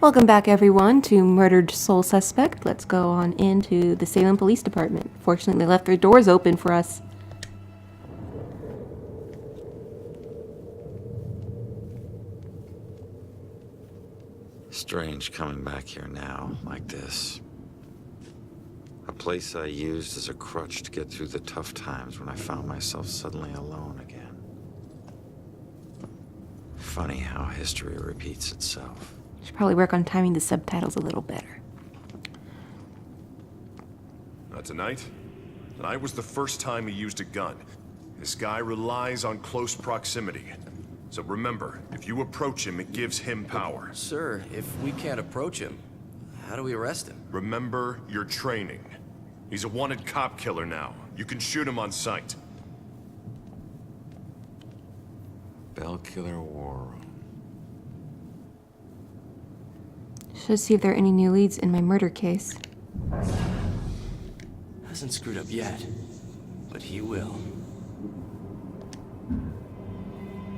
Welcome back, everyone, to Murdered Soul Suspect. Let's go on into the Salem Police Department. Fortunately, they left their doors open for us. Strange coming back here now, like this. A place I used as a crutch to get through the tough times when I found myself suddenly alone again. Funny how history repeats itself. Should probably work on timing the subtitles a little better. Tonight was the first time he used a gun. This guy relies on close proximity. So remember, if you approach him, it gives him power. Sir, if we can't approach him, how do we arrest him? Remember your training. He's a wanted cop killer now. You can shoot him on sight. Bell Killer War Room. Should see if there are any new leads in my murder case. Hasn't screwed up yet, but he will.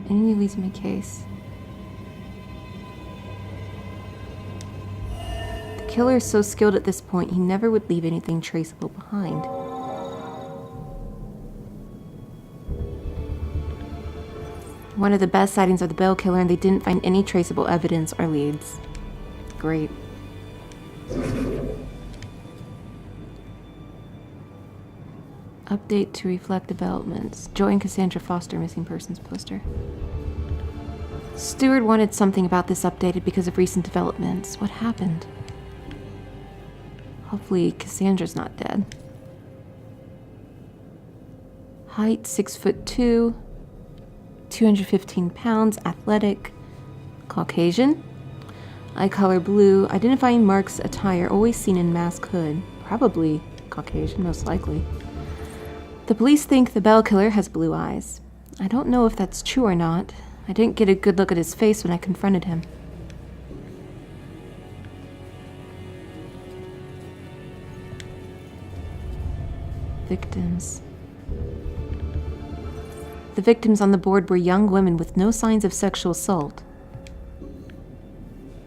Any new leads in my case? The killer is so skilled at this point, he never would leave anything traceable behind. One of the best sightings of the Bell Killer, and they didn't find any traceable evidence or leads. Great. Update to reflect developments. Joy and Cassandra Foster missing persons poster. Stewart wanted something about this updated because of recent developments. What happened? Hopefully Cassandra's not dead. Height 6'2", 215 pounds, athletic, Caucasian. Eye color blue, identifying marks attire always seen in mask hood. Probably Caucasian, most likely. The police think the Bell Killer has blue eyes. I don't know if that's true or not. I didn't get a good look at his face when I confronted him. Victims. The victims on the board were young women with no signs of sexual assault.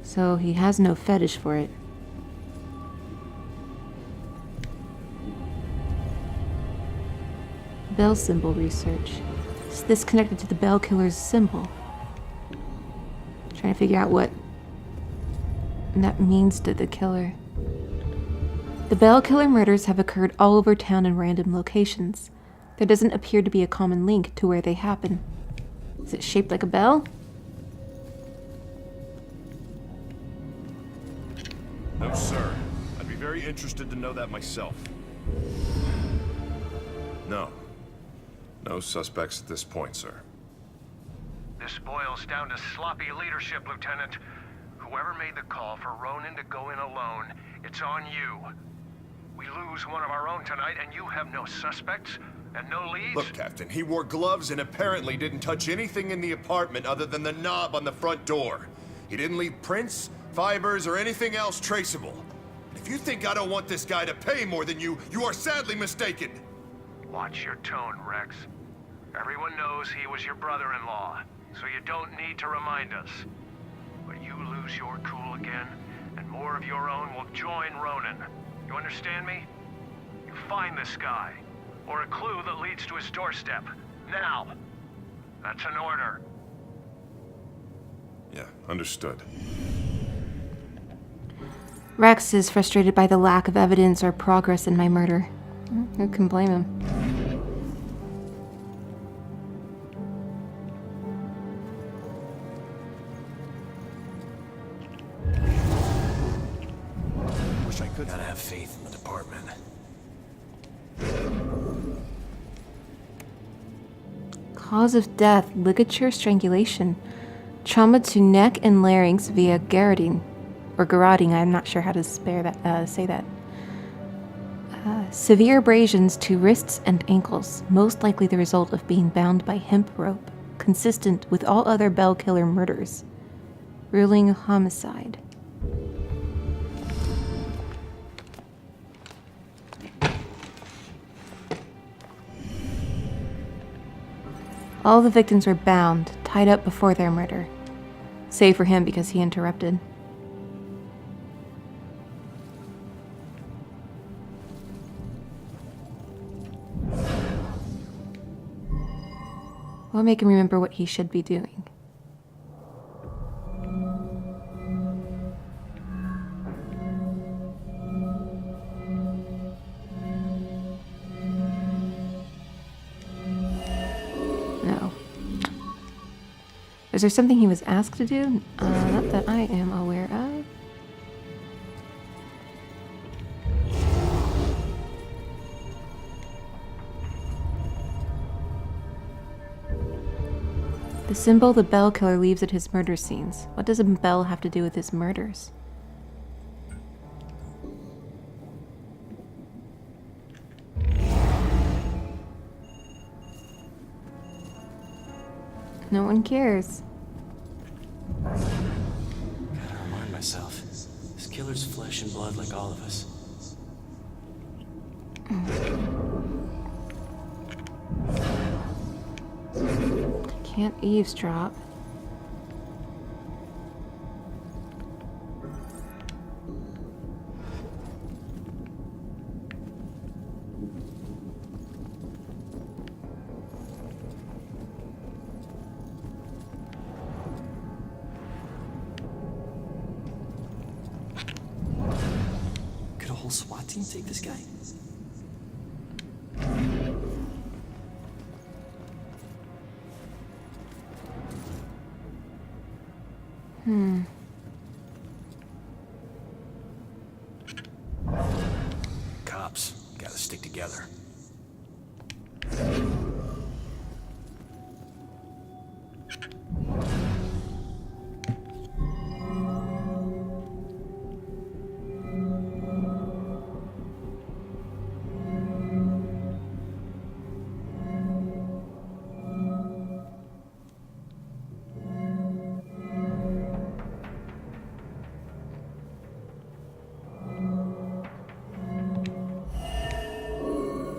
So he has no fetish for it. Bell symbol research. Is this connected to the Bell Killer's symbol? Trying to figure out what that means to the killer. The Bell Killer murders have occurred all over town in random locations. There doesn't appear to be a common link to where they happen. Is it shaped like a bell? No, sir. I'd be very interested to know that myself. No. No suspects at this point, sir. This boils down to sloppy leadership, Lieutenant. Whoever made the call for Ronan to go in alone, it's on you. We lose one of our own tonight, and you have no suspects and no leads? Look, Captain, he wore gloves and apparently didn't touch anything in the apartment other than the knob on the front door. He didn't leave prints, fibers, or anything else traceable. If you think I don't want this guy to pay more than you, you are sadly mistaken. Watch your tone, Rex. Everyone knows he was your brother-in-law, so you don't need to remind us. But you lose your cool again, and more of your own will join Ronan. You understand me? You find this guy, or a clue that leads to his doorstep. Now! That's an order. Yeah, understood. Rex is frustrated by the lack of evidence or progress in my murder. Who can blame him? Wish I could. Gotta have faith in the department. Cause of death, ligature strangulation. Trauma to neck and larynx via garroting. Or garroting, I'm not sure how to say that. Severe abrasions to wrists and ankles, most likely the result of being bound by hemp rope, consistent with all other Bell Killer murders. Ruling homicide. All the victims were bound, tied up before their murder. Save for him because he interrupted. Will make him remember what he should be doing. No. Is there something he was asked to do? Not that I am aware of. The symbol the bell killer leaves at his murder scenes. What does a bell have to do with his murders? No one cares. Gotta remind myself. This killer's flesh and blood like all of us. Can't eavesdrop. Could a whole SWAT team take this guy? Cops, gotta stick together.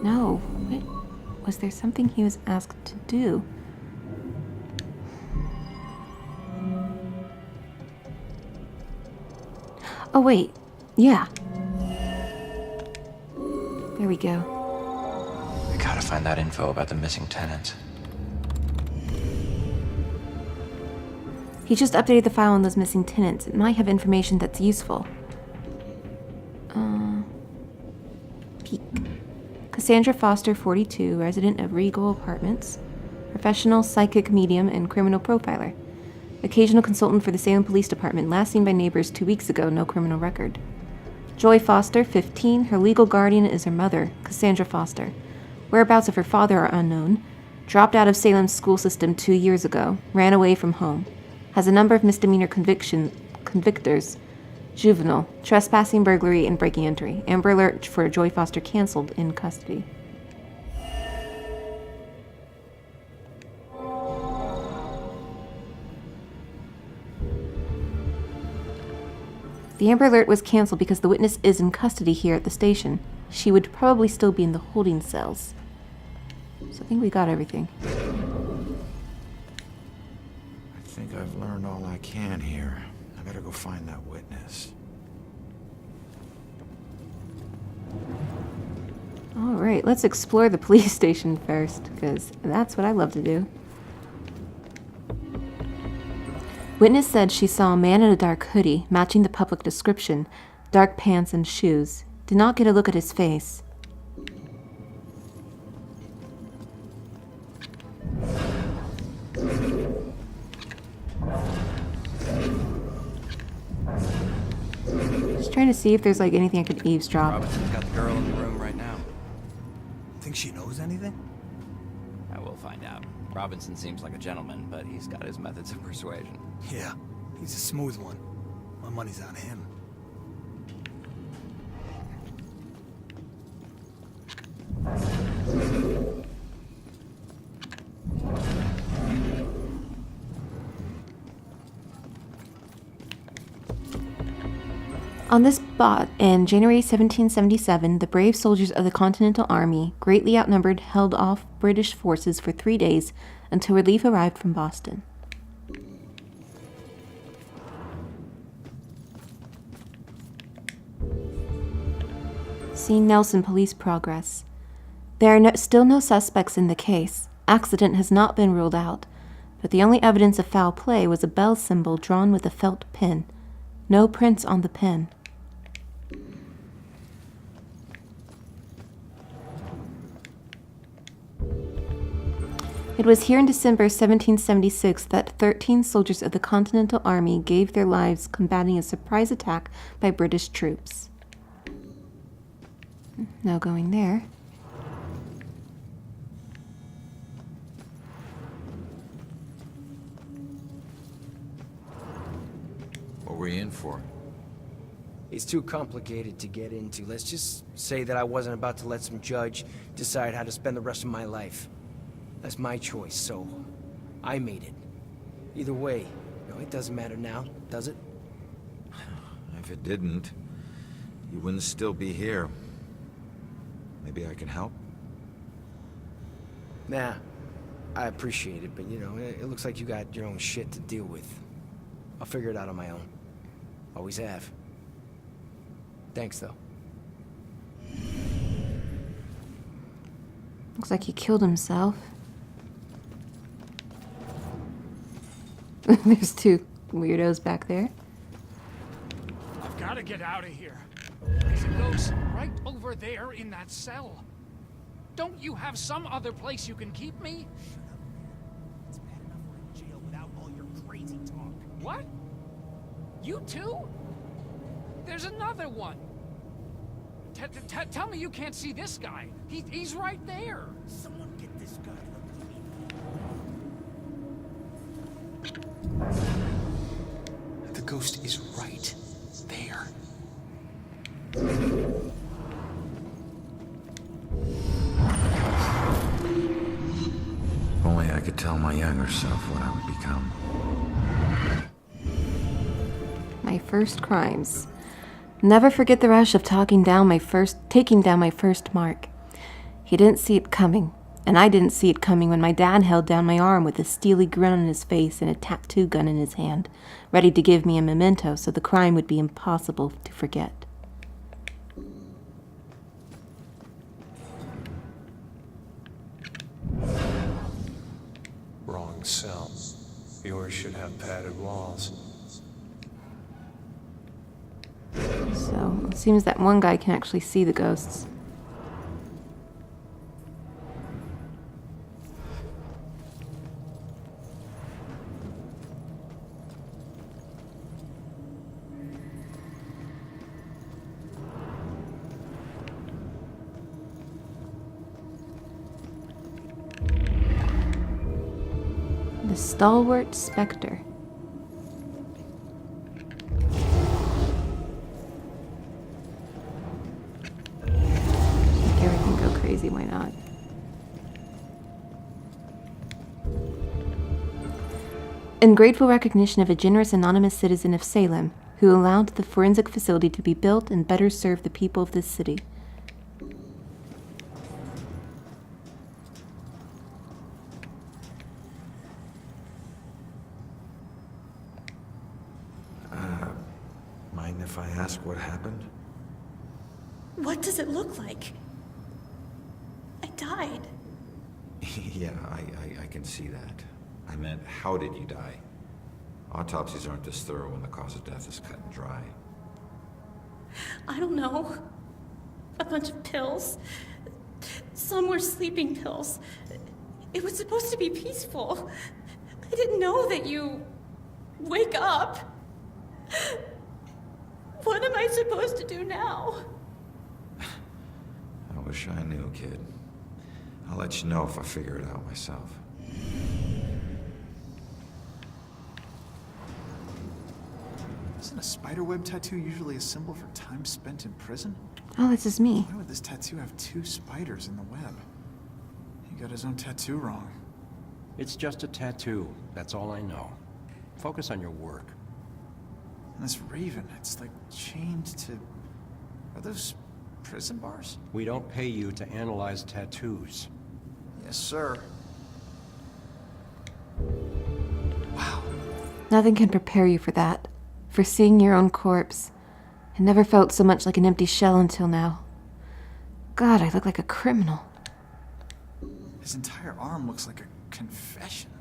No. Wait. Was there something he was asked to do? Oh, wait. Yeah. There we go. We gotta find that info about the missing tenants. He just updated the file on those missing tenants. It might have information that's useful. Peek. Cassandra Foster, 42, resident of Regal Apartments. Professional psychic medium and criminal profiler. Occasional consultant for the Salem Police Department. Last seen by neighbors 2 weeks ago. No criminal record. Joy Foster, 15. Her legal guardian is her mother, Cassandra Foster. Whereabouts of her father are unknown. Dropped out of Salem's school system 2 years ago. Ran away from home. Has a number of misdemeanor convictors. Juvenile, trespassing, burglary, and breaking entry. Amber Alert for Joy Foster canceled, in custody. The Amber Alert was canceled because the witness is in custody here at the station. She would probably still be in the holding cells. So I think we got everything. I think I've learned all I can here. I better go find that witness. Alright, let's explore the police station first, because that's what I love to do. Witness said she saw a man in a dark hoodie, matching the public description, dark pants and shoes. Did not get a look at his face. Just trying to see if there's like anything I could eavesdrop. Robinson's got the girl in the room right now. Think she knows anything? I will find out. Robinson seems like a gentleman, but he's got his methods of persuasion. Yeah, he's a smooth one. My money's on him. On this spot, in January 1777, the brave soldiers of the Continental Army, greatly outnumbered, held off British forces for 3 days until relief arrived from Boston. See Nelson police progress. There are still no suspects in the case. accident has not been ruled out, but the only evidence of foul play was a bell symbol drawn with a felt pen. No prints on the pen. It was here in December 1776 that 13 soldiers of the Continental Army gave their lives combating a surprise attack by British troops. No going there. What were you in for? It's too complicated to get into. Let's just say that I wasn't about to let some judge decide how to spend the rest of my life. That's my choice, so I made it. Either way, it doesn't matter now, does it? If it didn't, you wouldn't still be here. Maybe I can help? Nah, I appreciate it, but it looks like you got your own shit to deal with. I'll figure it out on my own. Always have. Thanks, though. Looks like he killed himself. There's two weirdos back there. I've got to get out of here. There's a ghost right over there in that cell. Don't you have some other place you can keep me? Shut up, man. It's bad enough we're in jail without all your crazy talk. What? You too? There's another one. Tell me you can't see this guy. He's right there. Someone get this guy. The ghost is right there. If only I could tell my younger self what I would become. My first crimes. Never forget the rush of taking down my first mark. He didn't see it coming, and I didn't see it coming when my dad held down my arm with a steely grin on his face and a tattoo gun in his hand, ready to give me a memento so the crime would be impossible to forget. Wrong cell. Yours should have padded walls. So, it seems that one guy can actually see the ghosts. The stalwart specter. Crazy, why not? In grateful recognition of a generous anonymous citizen of Salem who allowed the forensic facility to be built and better serve the people of this city. Mind if I ask what happened? What does it look like? I died. Yeah, I can see that. I meant, how did you die? Autopsies aren't this thorough when the cause of death is cut and dry. I don't know. A bunch of pills. Some were sleeping pills. It was supposed to be peaceful. I didn't know that you wake up. What am I supposed to do now? I wish I knew, kid. I'll let you know if I figure it out myself. Isn't a spiderweb tattoo usually a symbol for time spent in prison? Oh, this is me. Why would this tattoo have two spiders in the web? He got his own tattoo wrong. It's just a tattoo. That's all I know. Focus on your work. And this raven, it's like chained to... Are those prison bars? We don't pay you to analyze tattoos. Yes, sir. Wow. Nothing can prepare you for that. For seeing your own corpse. I never felt so much like an empty shell until now. God, I look like a criminal. His entire arm looks like a confession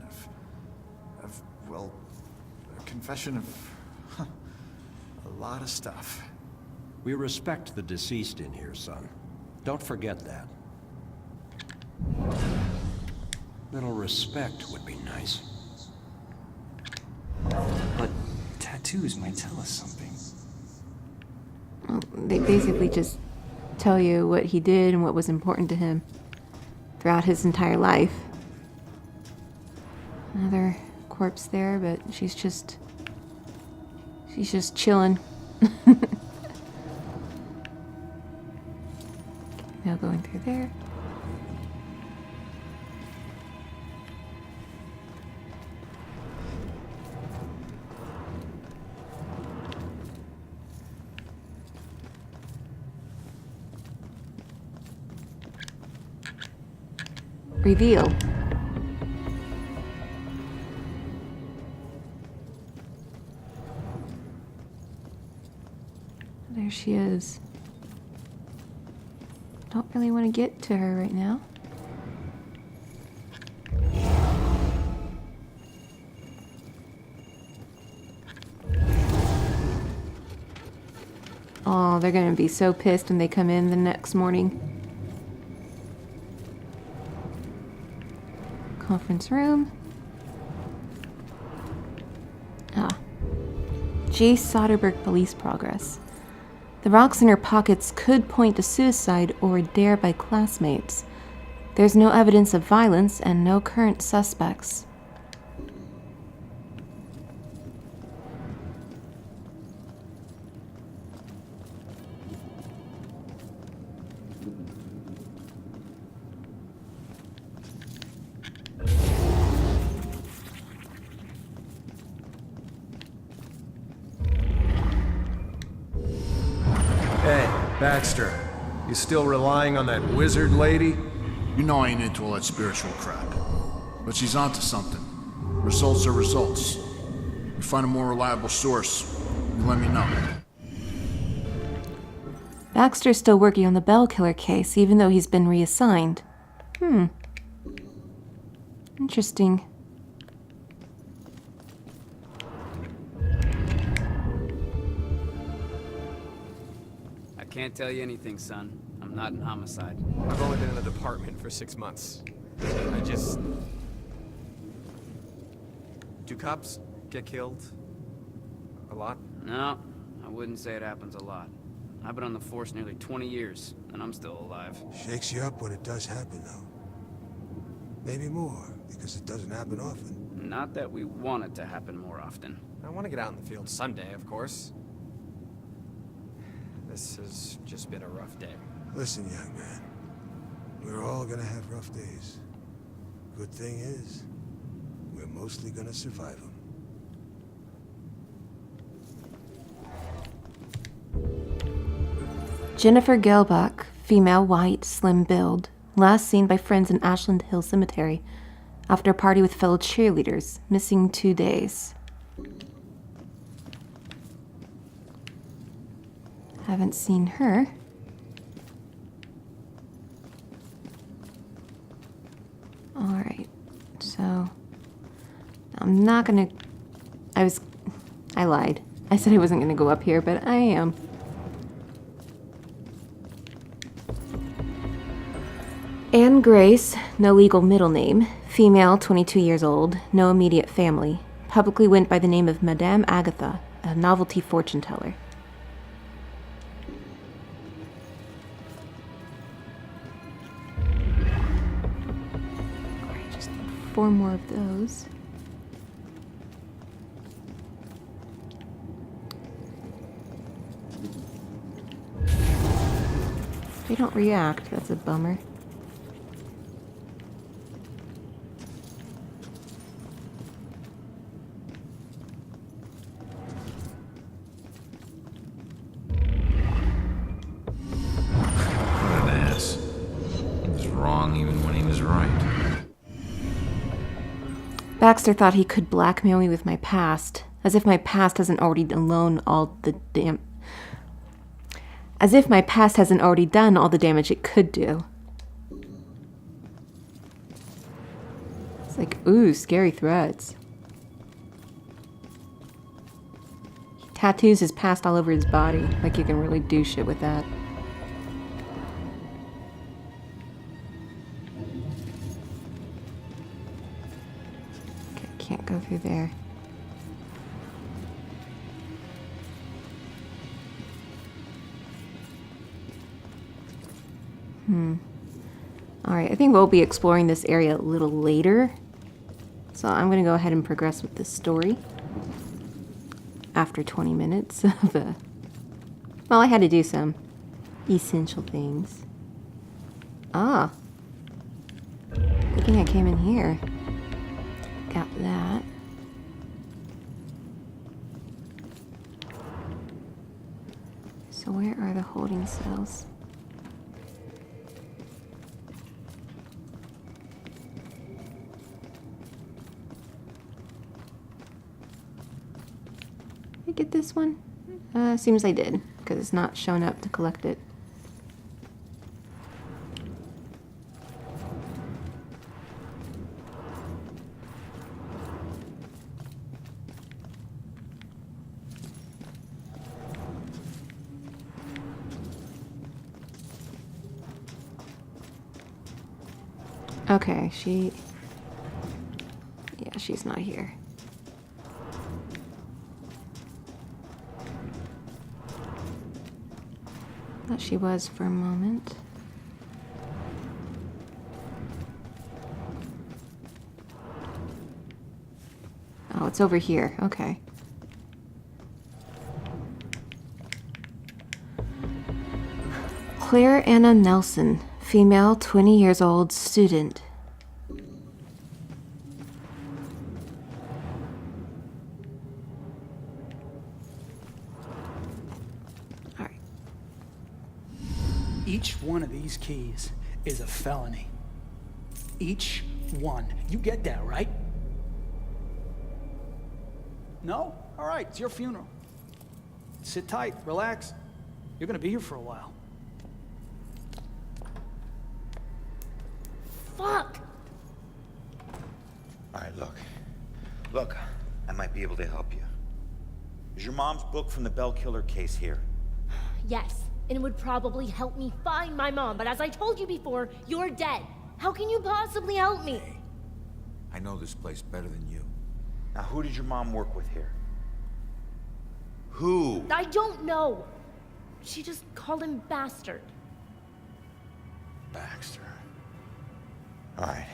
well, a confession of a lot of stuff. We respect the deceased in here, son. Don't forget that. Little respect would be nice. But tattoos might tell us something. Well, they basically just tell you what he did and what was important to him throughout his entire life. Another corpse there, but she's just chilling. Now going through there. Reveal. There she is. Don't really want to get to her right now. Oh, they're gonna be so pissed when they come in the next morning. Conference room. J. Soderbergh police progress. The rocks in her pockets could point to suicide or a dare by classmates. There's no evidence of violence and no current suspects. Hey, Baxter, you still relying on that wizard lady? You know I ain't into all that spiritual crap. But she's onto something. Results are results. You find a more reliable source, you let me know. Baxter's still working on the Bell Killer case, even though he's been reassigned. Interesting. Can't tell you anything, son. I'm not in homicide. I've only been in the department for 6 months. Do cops get killed a lot? No, I wouldn't say it happens a lot. I've been on the force nearly 20 years, and I'm still alive. Shakes you up when it does happen, though. Maybe more, because it doesn't happen often. Not that we want it to happen more often. I want to get out in the field someday, of course. This has just been a rough day. Listen, young man. We're all gonna have rough days. Good thing is, we're mostly gonna survive them. Jennifer Gelbach, female, white, slim build. Last seen by friends in Ashland Hill Cemetery after a party with fellow cheerleaders. Missing 2 days. Haven't seen her. Alright, so I'm not gonna... I lied. I said I wasn't gonna go up here, but I am. Anne Grace, no legal middle name. Female, 22 years old, no immediate family. Publicly went by the name of Madame Agatha, a novelty fortune teller. Just need 4 more of those. They don't react, that's a bummer. Baxter thought he could blackmail me with my past, as if my past hasn't already done all the damage it could do. It's like, ooh, scary threats. He tattoos his past all over his body. Like you can really do shit with that. Okay, can't go through there. Alright, I think we'll be exploring this area a little later. So I'm going to go ahead and progress with this story. After 20 minutes of well, I had to do some essential things. Ah. Good thing I came in here. Got that. So where are the holding cells? Get this one? Seems I did, because it's not shown up to collect it. Okay, yeah, she's not here. Thought she was for a moment. Oh, it's over here. Okay. Claire Anna Nelson, female, 20 years old, student. Each one of these keys is a felony. Each one. You get that, right? No? All right, it's your funeral. Sit tight, relax. You're gonna be here for a while. Fuck! All right, look, I might be able to help you. Is your mom's book from the Bell Killer case here? Yes, and it would probably help me find my mom, but as I told you before, you're dead. How can you possibly help me? I know this place better than you. Now, who did your mom work with here? Who? I don't know. She just called him bastard. Baxter. All right.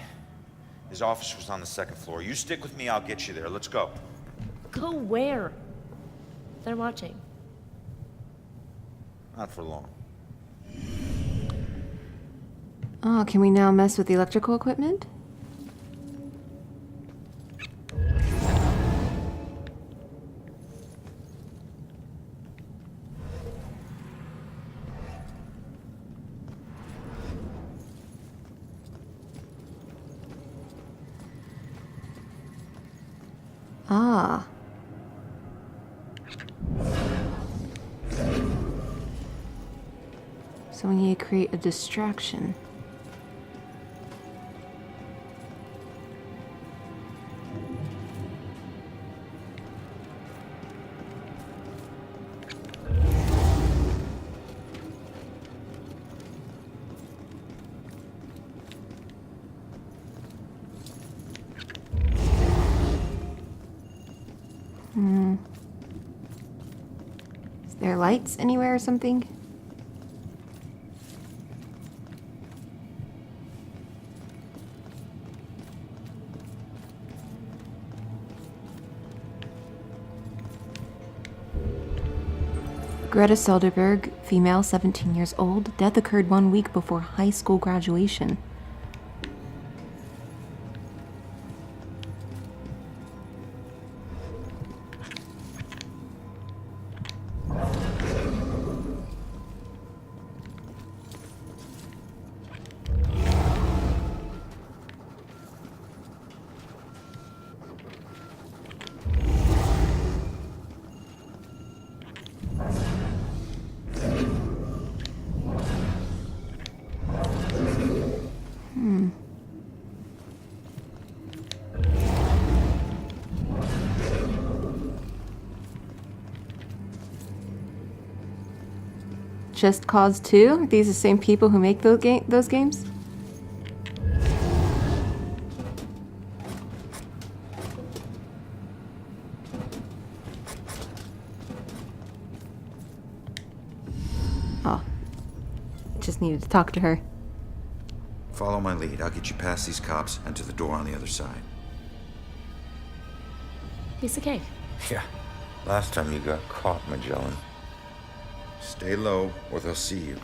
His office was on the second floor. You stick with me, I'll get you there. Let's go. Go where? They're watching. Not for long. Oh, can we now mess with the electrical equipment? Ah. So we need to create a distraction. Is there lights anywhere or something? Greta Soderberg, female, 17 years old. Death occurred 1 week before high school graduation. Just Cause 2? Are these the same people who make those games? Oh. Just needed to talk to her. Follow my lead. I'll get you past these cops and to the door on the other side. Piece of cake. Yeah. Last time you got caught, Magellan. Stay low, or they'll see you.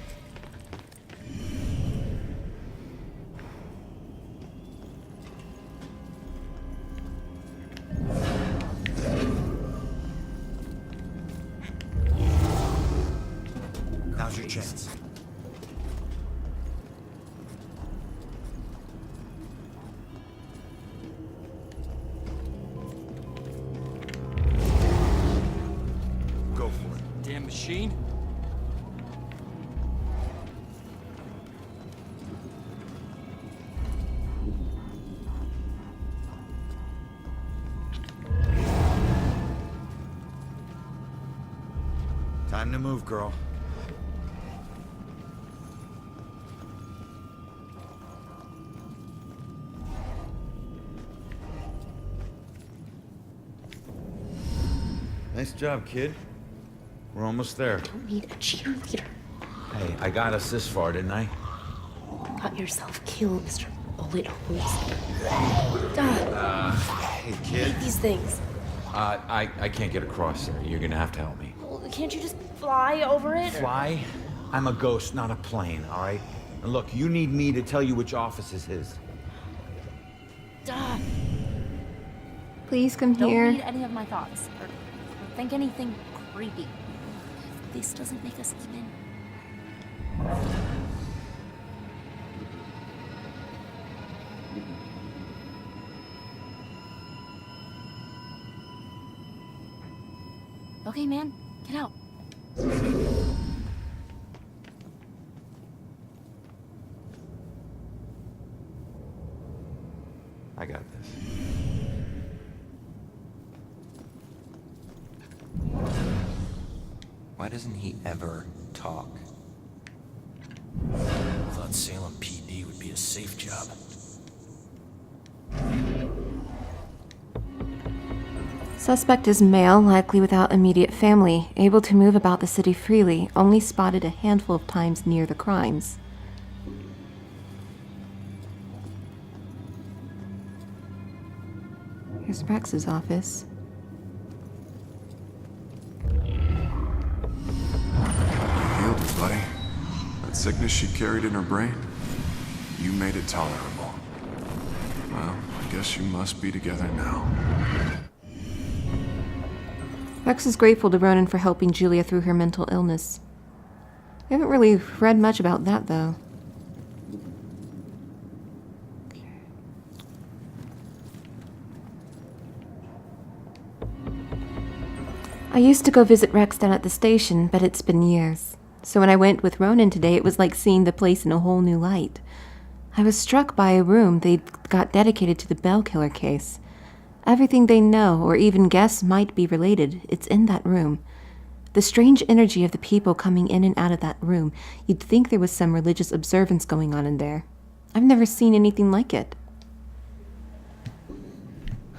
Now's your chance. Go for it. Damn machine. Time to move, girl. Nice job, kid. We're almost there. Don't need a cheerleader. Hey, I got us this far, didn't I? Got yourself killed, Mr. Bullet Holes. Hey, kid. These things. I can't get across there. You're gonna have to help me. Well, can't you just fly over it? Fly? I'm a ghost, not a plane, all right? And look, you need me to tell you which office is his. Duh. Please come Don't here. read any of my thoughts, or think anything creepy. This doesn't make us even. Okay, man, get out. I got this. Why doesn't he ever talk? Thought Salem PD would be a safe job. Suspect is male, likely without immediate family, able to move about the city freely, only spotted a handful of times near the crimes. Here's Rex's office. Healed her, buddy. That sickness she carried in her brain, you made it tolerable. Well, I guess you must be together now. Rex is grateful to Ronan for helping Julia through her mental illness. I haven't really read much about that, though. I used to go visit Rex down at the station, but it's been years. So when I went with Ronan today, it was like seeing the place in a whole new light. I was struck by a room they'd got dedicated to the Bell Killer case. Everything they know, or even guess might be related, it's in that room. The strange energy of the people coming in and out of that room, you'd think there was some religious observance going on in there. I've never seen anything like it.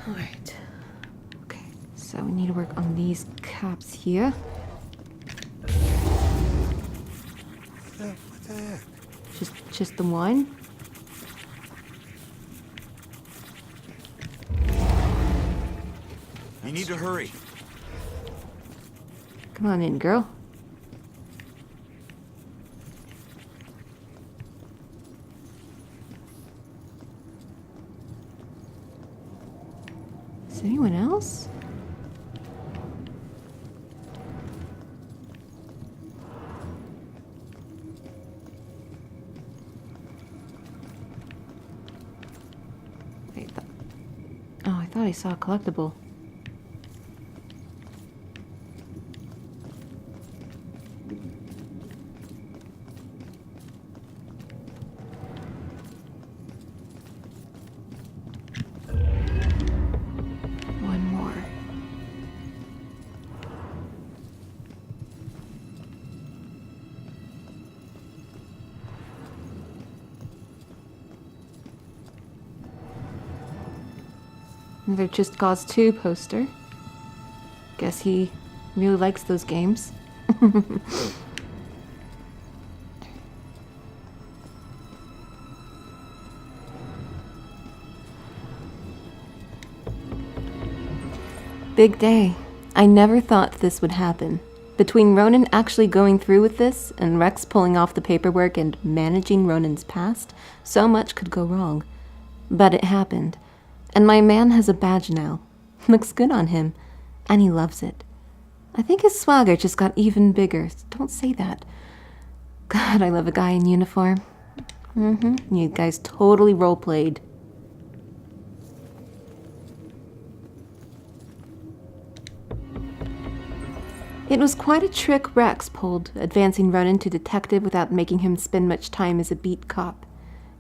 Alright. Okay, so we need to work on these caps here. What the heck? Just the one? You need to hurry. Come on in, girl. Is anyone else? Wait, oh, I thought I saw a collectible. Another Just Cause 2 poster. Guess he really likes those games. Big day. I never thought this would happen. Between Ronan actually going through with this and Rex pulling off the paperwork and managing Ronan's past, so much could go wrong. But it happened. And my man has a badge now. Looks good on him. And he loves it. I think his swagger just got even bigger. Don't say that. God, I love a guy in uniform. You guys totally roleplayed. It was quite a trick Rex pulled, advancing Ronan to detective without making him spend much time as a beat cop.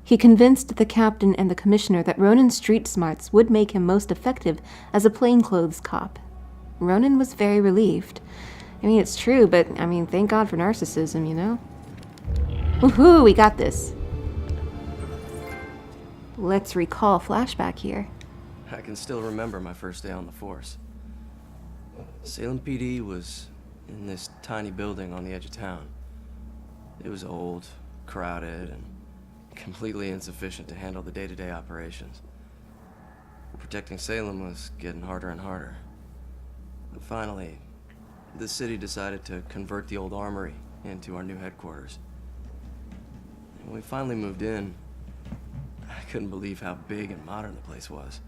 He convinced the captain and the commissioner that Ronan's street smarts would make him most effective as a plainclothes cop. Ronan was very relieved. I mean, it's true, but, I mean, thank God for narcissism, you know? Woohoo, we got this. Let's recall flashback here. I can still remember my first day on the force. Salem PD was in this tiny building on the edge of town. It was old, crowded, and completely insufficient to handle the day-to-day operations. Protecting Salem was getting harder and harder. But finally, the city decided to convert the old armory into our new headquarters. And when we finally moved in, I couldn't believe how big and modern the place was.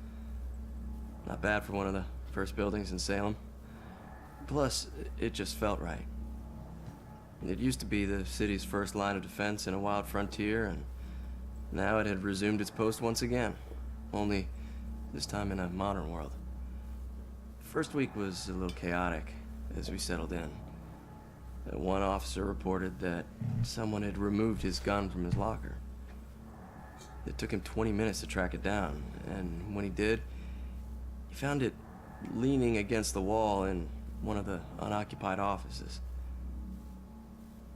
Not bad for one of the first buildings in Salem. Plus, it just felt right. It used to be the city's first line of defense in a wild frontier, and now it had resumed its post once again, only this time in a modern world. First week was a little chaotic as we settled in. One officer reported that someone had removed his gun from his locker. It took him 20 minutes to track it down, and when he did, he found it leaning against the wall in one of the unoccupied offices.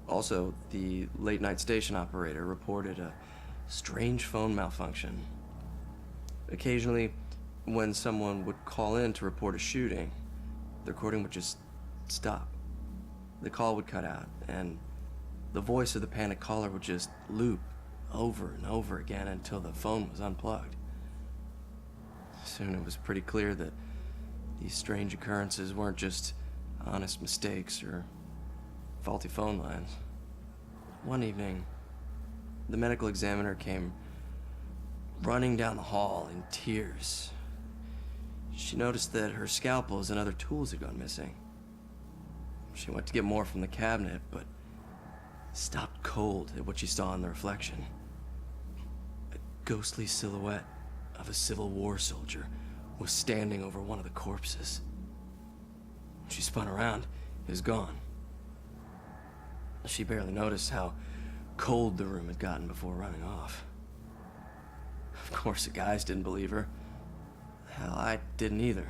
Also, the late-night station operator reported a strange phone malfunction. Occasionally, when someone would call in to report a shooting, the recording would just stop. The call would cut out, and the voice of the panicked caller would just loop over and over again until the phone was unplugged. Soon it was pretty clear that these strange occurrences weren't just honest mistakes or faulty phone lines. One evening, the medical examiner came running down the hall in tears. She noticed that her scalpels and other tools had gone missing. She went to get more from the cabinet, but stopped cold at what she saw in the reflection. A ghostly silhouette of a Civil War soldier was standing over one of the corpses. She spun around, it was gone. She barely noticed how cold the room had gotten before running off. Of course, the guys didn't believe her. Hell, I didn't either.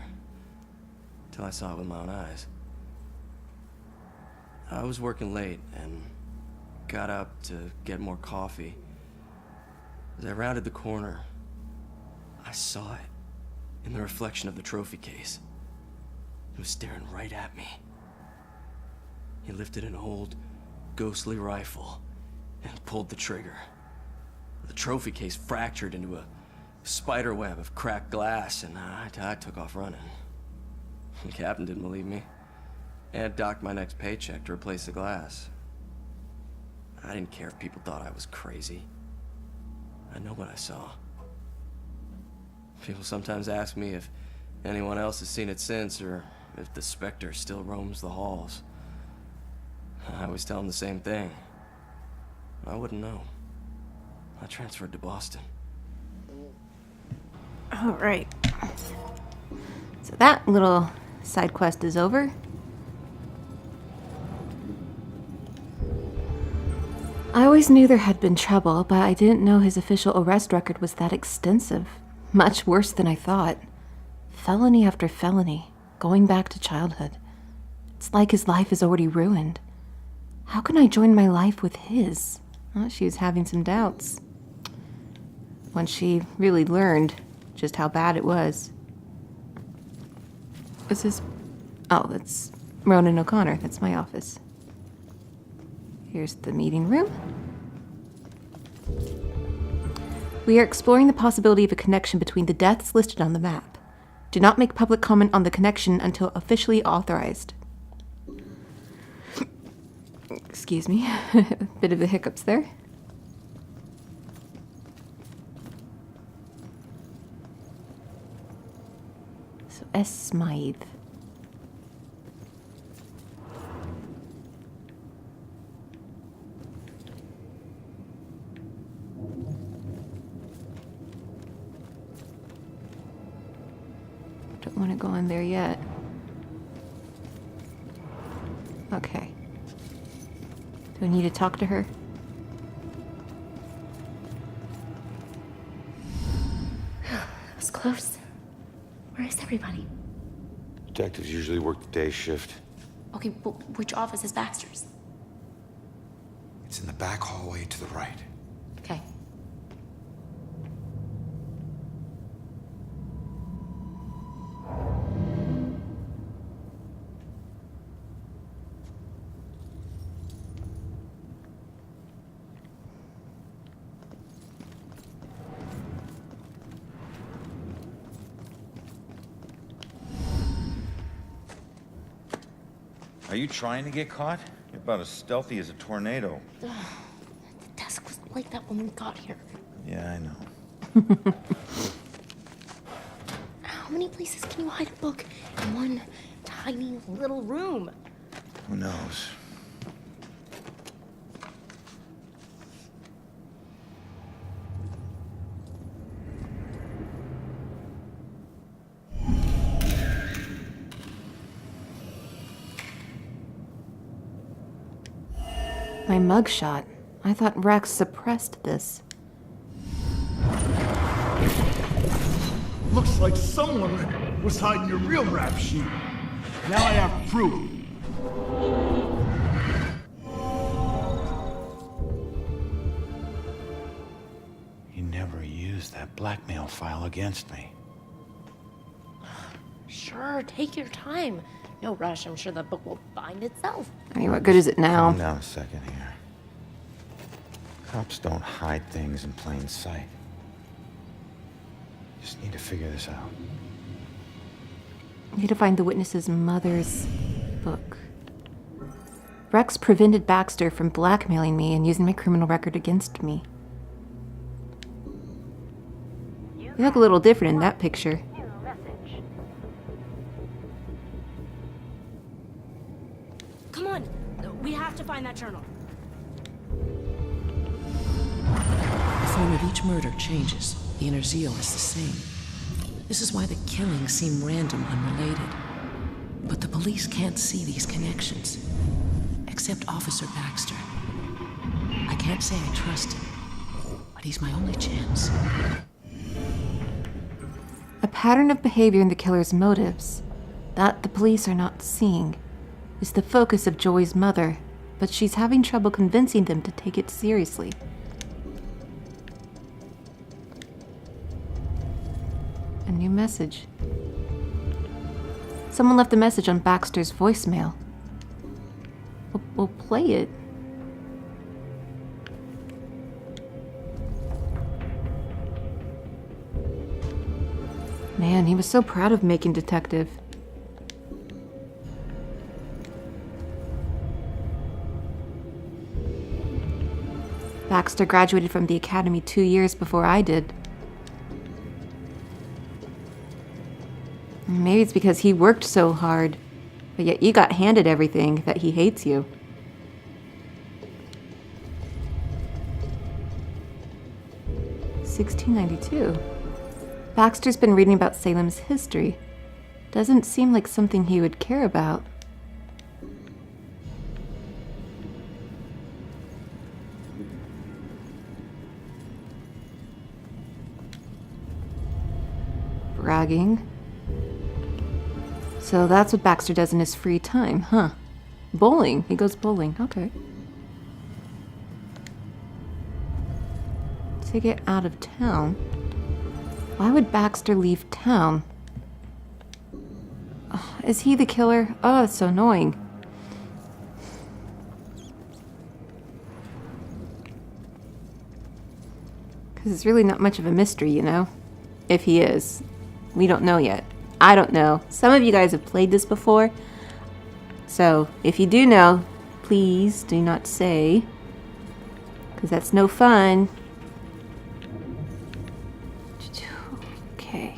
Till I saw it with my own eyes. I was working late and got up to get more coffee. As I rounded the corner, I saw it in the reflection of the trophy case. It was staring right at me. He lifted an old, ghostly rifle and pulled the trigger. The trophy case fractured into a spider web of cracked glass, and I took off running. The captain didn't believe me and docked my next paycheck to replace the glass. I didn't care if people thought I was crazy. I know what I saw. People sometimes ask me if anyone else has seen it since, or if the specter still roams the halls. I always tell them the same thing. I wouldn't know. I transferred to Boston. All right. So that little side quest is over. I always knew there had been trouble, but I didn't know his official arrest record was that extensive. Much worse than I thought. Felony after felony, going back to childhood. It's like his life is already ruined. How can I join my life with his? Well, she was having some doubts. Once she really learned just how bad it was. Is this... Oh, that's Ronan O'Connor. That's my office. Here's the meeting room. We are exploring the possibility of a connection between the deaths listed on the map. Do not make public comment on the connection until officially authorized. Excuse me. Bit of the hiccups there. So S. Smythe. Don't want to go in there yet. Okay. Do I need to talk to her? That was close. Where is everybody? Detectives usually work the day shift. Okay, but which office is Baxter's? It's in the back hallway to the right. Okay. Are you trying to get caught? You're about as stealthy as a tornado. The desk was like that when we got here. Yeah, I know. How many places can you hide a book in one tiny little room? Who knows? My mugshot. I thought Rex suppressed this. Looks like someone was hiding your real rap sheet. Now I have proof. He never used that blackmail file against me. Sure, take your time. No rush, I'm sure the book will find itself. I mean, what good is it now? Calm down a second here. Cops don't hide things in plain sight. Just need to figure this out. I need to find the witness's mother's book. Rex prevented Baxter from blackmailing me and using my criminal record against me. You look a little different in that picture. Come on, we have to find that journal. The form of each murder changes. The inner zeal is the same. This is why the killings seem random, unrelated. But the police can't see these connections. Except Officer Baxter. I can't say I trust him, but he's my only chance. A pattern of behavior in the killer's motives that the police are not seeing is the focus of Joy's mother, but she's having trouble convincing them to take it seriously. A new message. Someone left a message on Baxter's voicemail. We'll play it. Man, he was so proud of making detective. Baxter graduated from the academy 2 years before I did. Maybe it's because he worked so hard, but yet you got handed everything that he hates you. $1692. Baxter's been reading about Salem's history. Doesn't seem like something he would care about. Bragging. So that's what Baxter does in his free time, huh? Bowling. He goes bowling. Okay. To get out of town. Why would Baxter leave town? Is he the killer? Oh, that's so annoying. Because it's really not much of a mystery, you know? If he is. We don't know yet. I don't know. Some of you guys have played this before. So, if you do know, please do not say. Because that's no fun. Okay.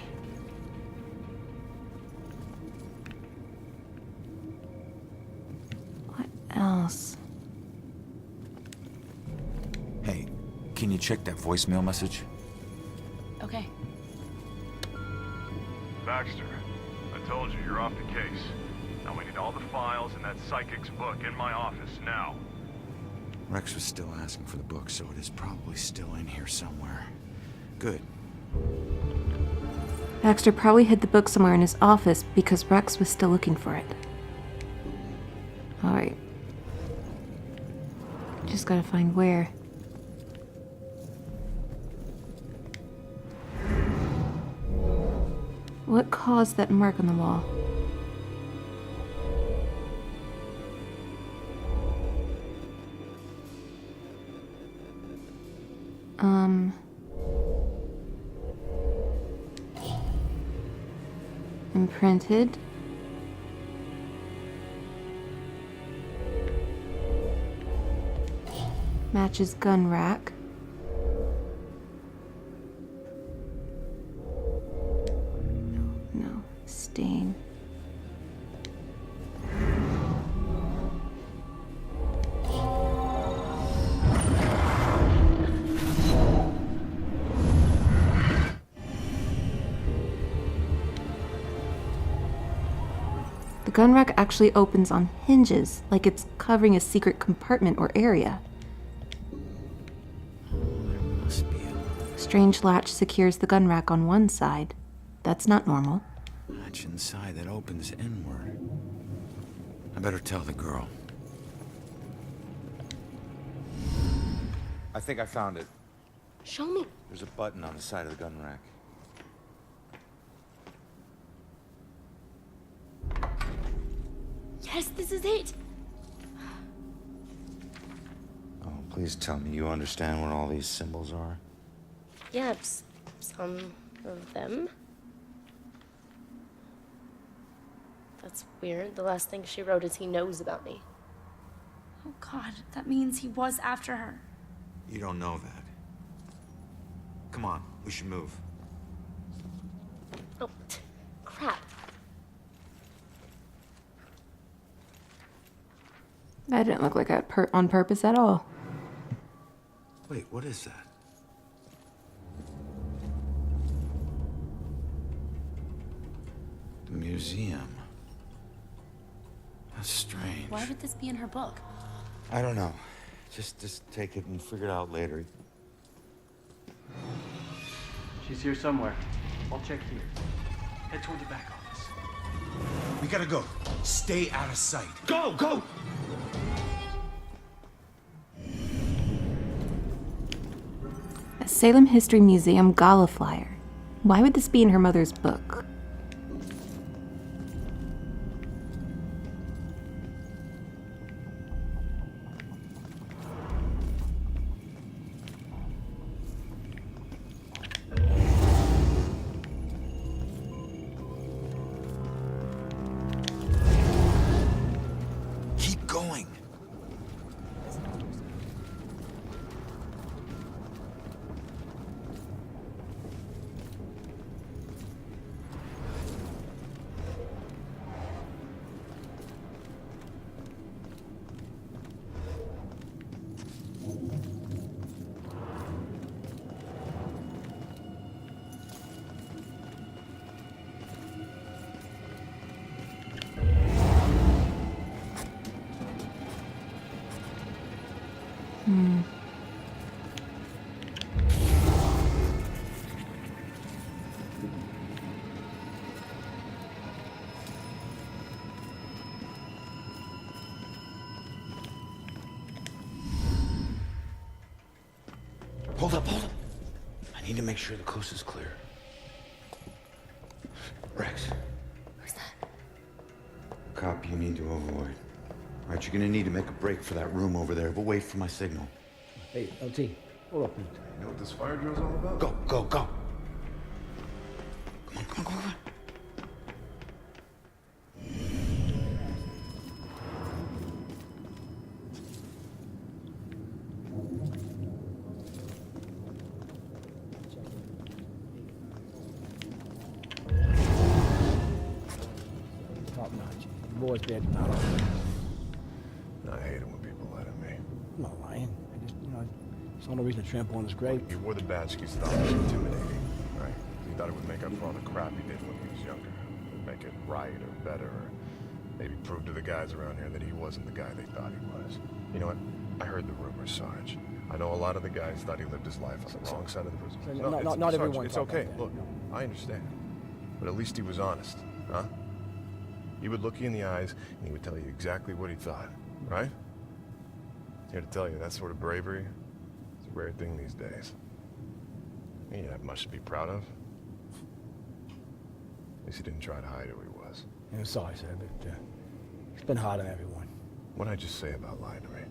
What else? Hey, can you check that voicemail message? Okay. Baxter, I told you you're off the case. Now we need all the files in that psychic's book in my office now. Rex was still asking for the book, so it is probably still in here somewhere. Good. Baxter probably hid the book somewhere in his office because Rex was still looking for it. Alright. Just gotta find where. What caused that mark on the wall? Imprinted. Matches gun rack. No. Stain. The gun rack actually opens on hinges, like it's covering a secret compartment or area. Strange latch secures the gun rack on one side. That's not normal. Latch inside that opens inward. I better tell the girl. I think I found it. Show me. There's a button on the side of the gun rack. Yes, this is it. Oh, please tell me you understand what all these symbols are. Yeah, some of them. That's weird. The last thing she wrote is he knows about me. Oh God, that means he was after her. You don't know that. Come on, we should move. Oh, crap. That didn't look like that on purpose at all. Wait, what is that? The museum. That's strange. Why would this be in her book? I don't know. Just take it and figure it out later. She's here somewhere. I'll check here. Head toward the back office. We gotta go. Stay out of sight. Go, go! A Salem History Museum gala flyer. Why would this be in her mother's book? Keep going. Hold up, hold up. I need to make sure the coast is clear. Rex. Who's that? need to avoid. All right, you're gonna need to make a break for that room over there, but wait for my signal. Hey, LT, hold up. You know what this fire drill's all about? Go, go, go. Come on, come on, come on. Top notch. Boy's dead. I hate it when people lie to me. I'm not lying. I just, it's no reason to trample on his grave. You wore the badge because you thought it was intimidating, right? You thought it would make up for all the crap he did when he was younger. It would make it right or better, or maybe prove to the guys around here that he wasn't the guy they thought he was. You know what? I heard the rumors, Sarge. I know a lot of the guys thought he lived his life on the wrong side of the prison. Not Sarge, everyone. It's thought okay. like that. Look, I understand. But at least he was honest, huh? He would look you in the eyes and he would tell you exactly what he thought, right? Here to tell you, that sort of bravery is a rare thing these days. He didn't have much to be proud of. At least he didn't try to hide who he was. Yeah, sorry, sir, but it's been hard on everyone. What'd I just say about lying to me?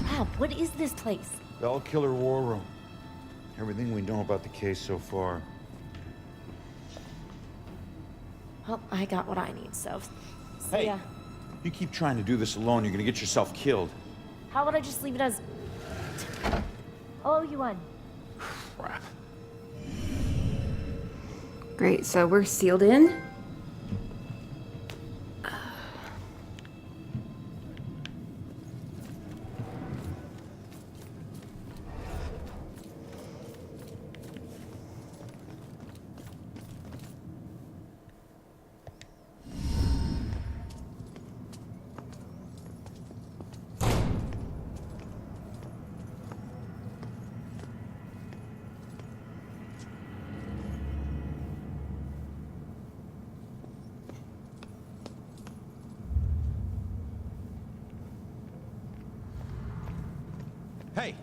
Wow, what is this place? Bell Killer War Room. Everything we know about the case so far. Well, I got what I need, so... Hey, yeah. you keep trying to do this alone, you're gonna get yourself killed. How about I just leave it as... I'll owe you one. Crap. Great, so we're sealed in. Hey,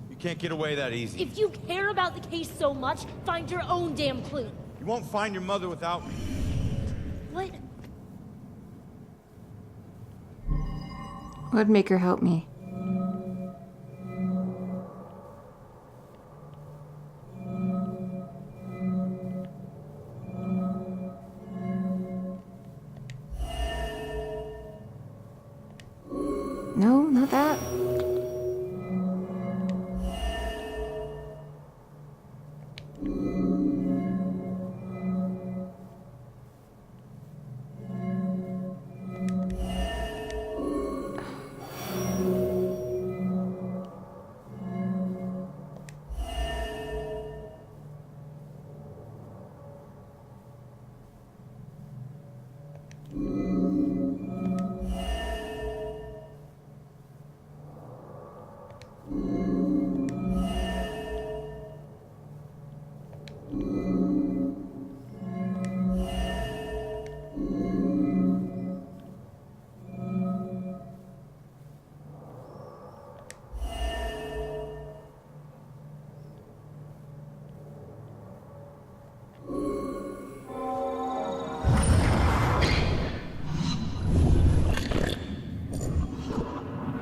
you can't get away that easy. If you care about the case so much, find your own damn clue. You won't find your mother without me. What? What'd make her help me? No, not that.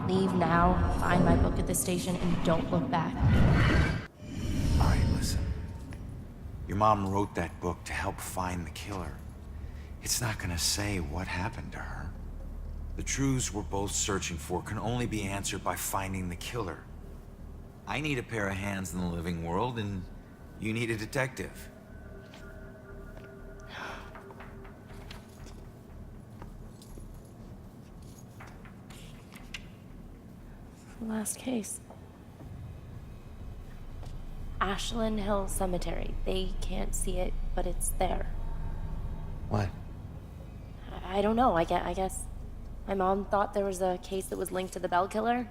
Leave now, find my book at the station, and don't look back. All right, listen. Your mom wrote that book to help find the killer. It's not gonna say what happened to her. The truths we're both searching for can only be answered by finding the killer. I need a pair of hands in the living world, and you need a detective. Last case. Ashland Hill Cemetery. They can't see it, but it's there. What? I don't know. I guess my mom thought there was a case that was linked to the Bell Killer.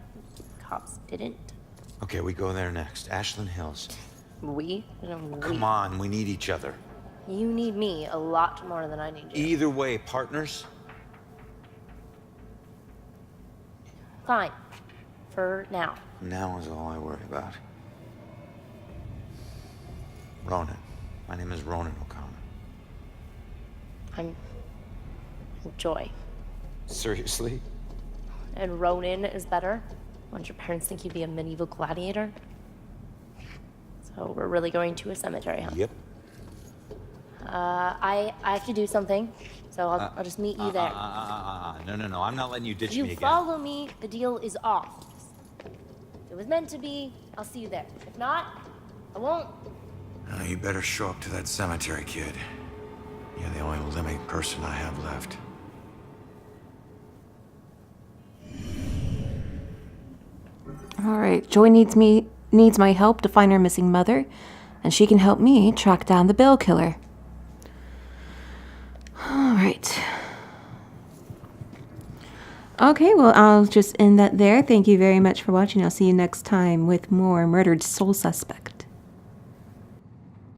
Cops didn't. Okay, we go there next. Ashland Hills. We? Come on, we need each other. You need me a lot more than I need you. Either way, partners. Fine. For now. Now is all I worry about. Ronan. My name is Ronan O'Connor. I'm Joy. Seriously? And Ronan is better? Wouldn't your parents think you'd be a medieval gladiator? So we're really going to a cemetery, huh? Yep. I have to do something, so I'll just meet you there. No, I'm not letting you ditch If you me again. follow me, the deal is off. If it was meant to be, I'll see you there. If not, I won't. You better show up to that cemetery, kid. You're the only living person I have left. All right, Joy needs my help to find her missing mother, and she can help me track down the Bill killer. All right. Okay, well, I'll just end that there. Thank you very much for watching. I'll see you next time with more Murdered Soul Suspect.